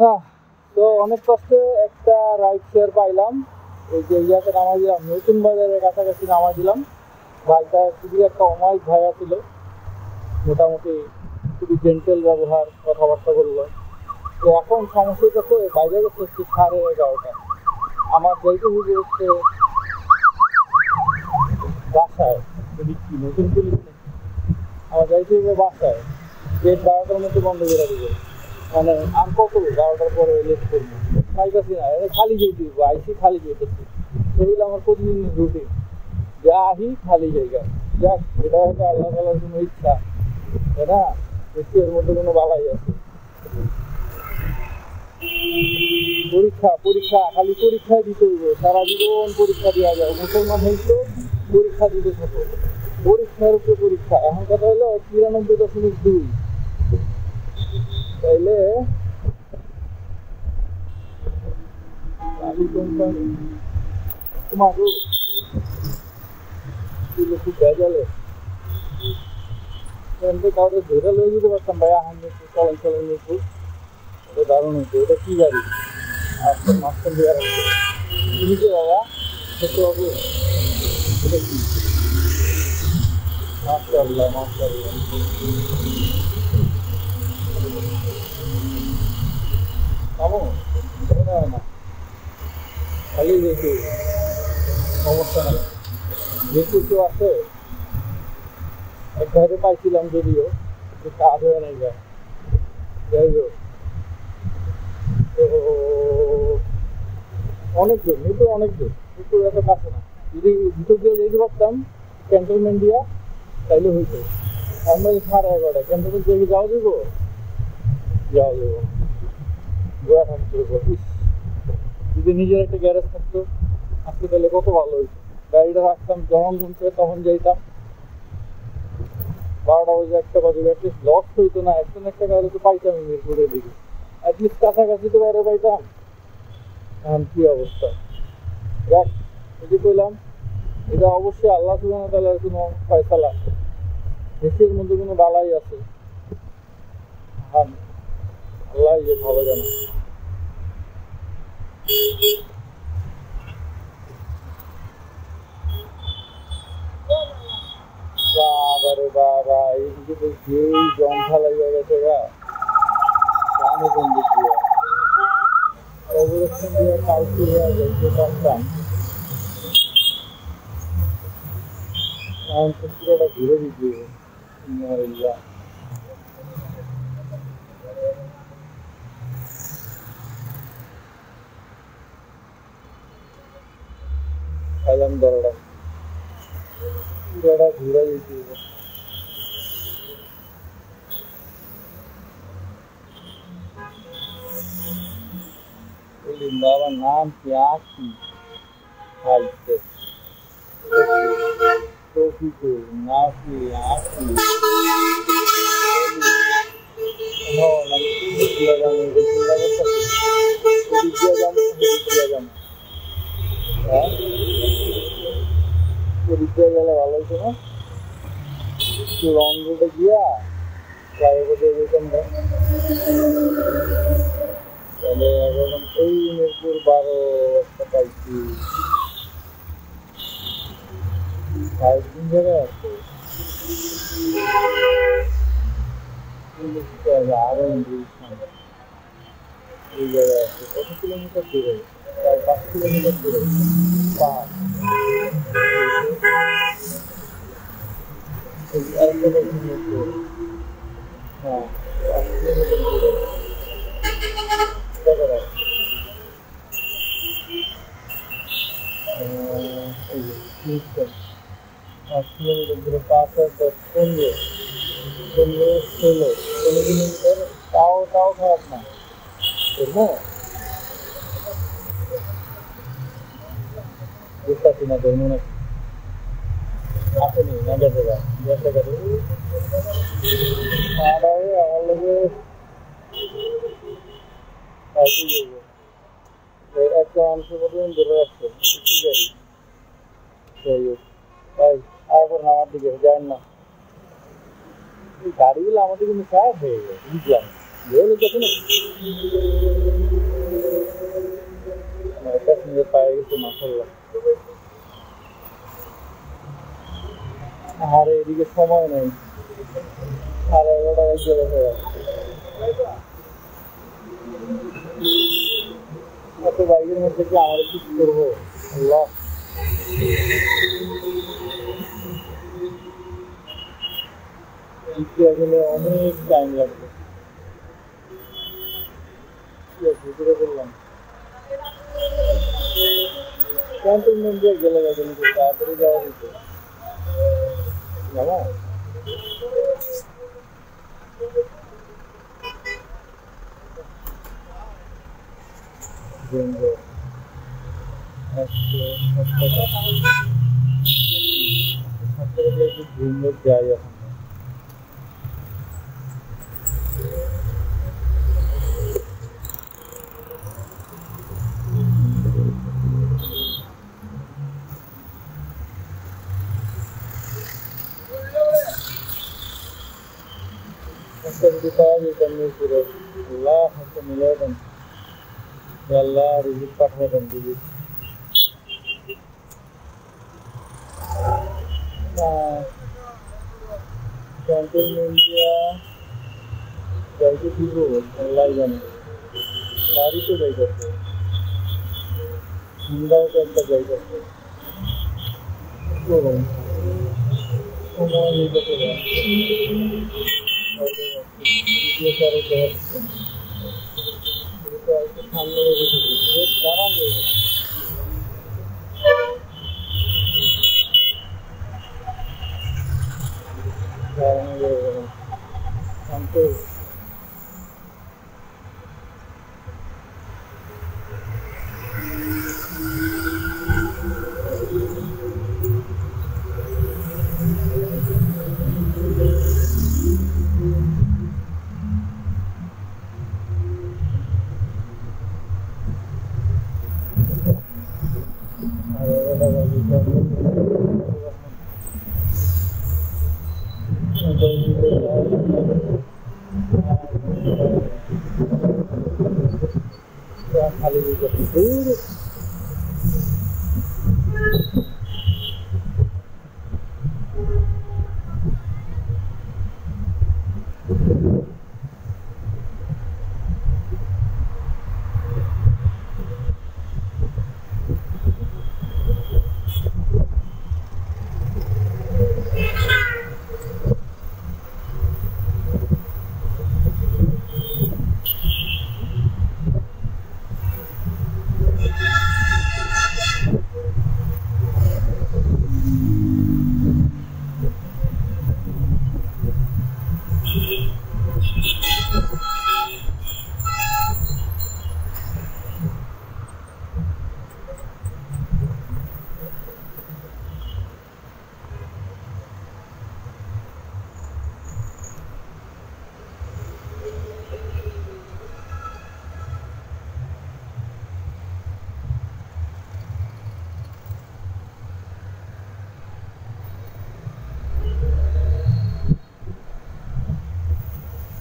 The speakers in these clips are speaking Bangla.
হ্যাঁ, তো অনেক কষ্টে একটা রাইড শেয়ার পাইলাম। এই যে ইয়াতে নামাই দিলাম, নতুন বাজারের কাছাকাছি নামাই দিলাম। ভাইটা খুবই একটা অমায়িক ভাইয়া ছিল, মোটামুটি খুবই জেন্টেল ব্যবহার, কথাবার্তা বললো। তো এখন সমস্যা হচ্ছে বাইরে গেছে হচ্ছে 11:30। আমার যাইতে হবে হচ্ছে বাসায়, যদি কি নতুন পুলিশ আমার যাইতে হবে বাসায়, গেট 12টার মধ্যে বন্ধ করে দেবে। মানে আর কত 12টার পরে লেট করবো, পাইতেছি না, খালি যেতে হবে, আইসি খালি যেতেছি। সেগুলো আমার প্রতিদিনের রুটিন, যা আহি খালি জায়গা। যাক, এটা হয়তো আল্লাহ তাআলার কোনো ইচ্ছা, তাই না? দেখছি এর মধ্যে কোনো বালাই আছে। পরীক্ষা পরীক্ষা খালি পরীক্ষায় দিতে হইব, সারা জীবন পরীক্ষা দেওয়া যায়। মুসলমান হইতো পরীক্ষা দিতে থাকো, পরীক্ষার উপরে পরীক্ষা। এখন কথা হলো 93.2, তাইলে কোম্পানি তোমার খুব ভেজালে কাউকে ধরে লয়ে যেতে পারতাম ভাই। আহান চলেন চলেন নিচ্ছি, এটা দারুণ হচ্ছে। এটা কি গাড়ি? আচ্ছা, মাস্টার দেওয়ার আছে নিজে বাবা, সত্য বাবু, এটা কি? মাস্টারল্লাহ মাস্টারল্লাহ। কেমন মনে হয় না, খালি যেহেতু সমস্যা নেই। যেহেতু কেউ আছে, এক ভাইরে পাইছিলাম যদিও, কাজ হয়ে নাই যায়। যাই হোক, তো অনেক দূর, কিন্তু অনেক দূর, কিন্তু এত কাছে না। যদি ভিতর দিয়ে যেতে পারতাম ক্যান্টনমেন্ট দিয়া, তাইলে হইতো। আমরা 11:30 ক্যান্টনমেন্ট দিয়ে যাওয়া যাবো, যাওয়া যাবো গোয়া থাকতে হইব। যদি নিজের একটা গ্যারেজ থাকতো আজকে, তাহলে কত ভালো হইতো। গাড়িটা রাখতাম, যখন ঘুমছে তখন যাইতাম। 12টা বাজে 1টা বাজে, অ্যাটলিস্ট লস হইতো না। একটা গাড়ি তো পাইতাম মিরপুরের দিকে, অ্যাটলিস্ট কাছাকাছি তো বাইরে পাইতাম। এখন কি অবস্থা? যাক, যদি কইলাম এটা অবশ্যই আল্লাহ সুবহানাহু ওয়া তাআলার কোনো ফয়সালা, দেশের মধ্যে কোনো বালাই আছে। হ্যাঁ, আল্লাহ যে ভালো জানে। বাবারে বাবা, এইদিকে তো যেই জঙ্গা লাগিয়ে গেছে গা, জানে কোন দিক দিয়ে অবরক্ষণ দিয়ে কালকে যাইতে পারতাম। এখন তো পুরোটা ঘুরে দিতে খাইলাম দরটা, পুরোটা ঘুরে দিতে হবে। বাবার নাম কি? আঁকি খাইতে টফিকুল নাকি আঁকি? পরীক্ষা গেলে ভালো হইতো না? লং রুটে গিয়া ফ্লাইওভারে যেতাম না, তাহলে এখন এই মিরপুর 12 একটা পাইছি, 5 দিন ধরে আছে। আরো এই জায়গায় আছে। কত কিলোমিটার দূরে? প্রায় 5 কিলোমিটার দূরে। 5 হ্যাঁ, 5 কিলোমিটার দূরে। পাঁচ কিলোমিটার দূরে, 5 আর 10, 15, 16 কিলোমিটার। তাও খারাপ না, বুঝলো? বুঝতেছি না তোর মনে আসেনি না গেছে গা আমার লোকে একটা মানুষের মতন ধরে রাখছে। কি গাড়ি? যাই হোক ভাই, আর করেন আমার দিকে যায় না। এই গাড়িগুলো আমাদের কিন্তু খারাপ হয়ে গেছে, বুঝলাম। बोले देखो ना पैसेंजर पाएगी तो माशाल्लाह আর এদিকে সময় নেই আর 11টা চলে গেছে এত বাইকের মধ্যে কি আমরা কি করবো আল্লাহ আসলে অনেক টাইম লাগবে ভিতরে করলাম ক্যান্টনমেন্ট দিয়ে গেলে গেছে কিন্তু তাড়াতাড়ি যাওয়া যেত জানা ঘুমে যাই এখন Allah hakim miladan ya Allah rizq pathaidan rizq cantonment dia jaike dibo Allah jane bari to jai korte hindao to ekta jai korte to সময় নিতে পারে ये सारे शहर सामने हमको खाली दूर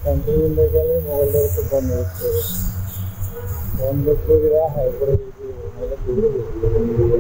कंट्रोल लेके मोबाइल तो बंद कर रहा है पर मतलब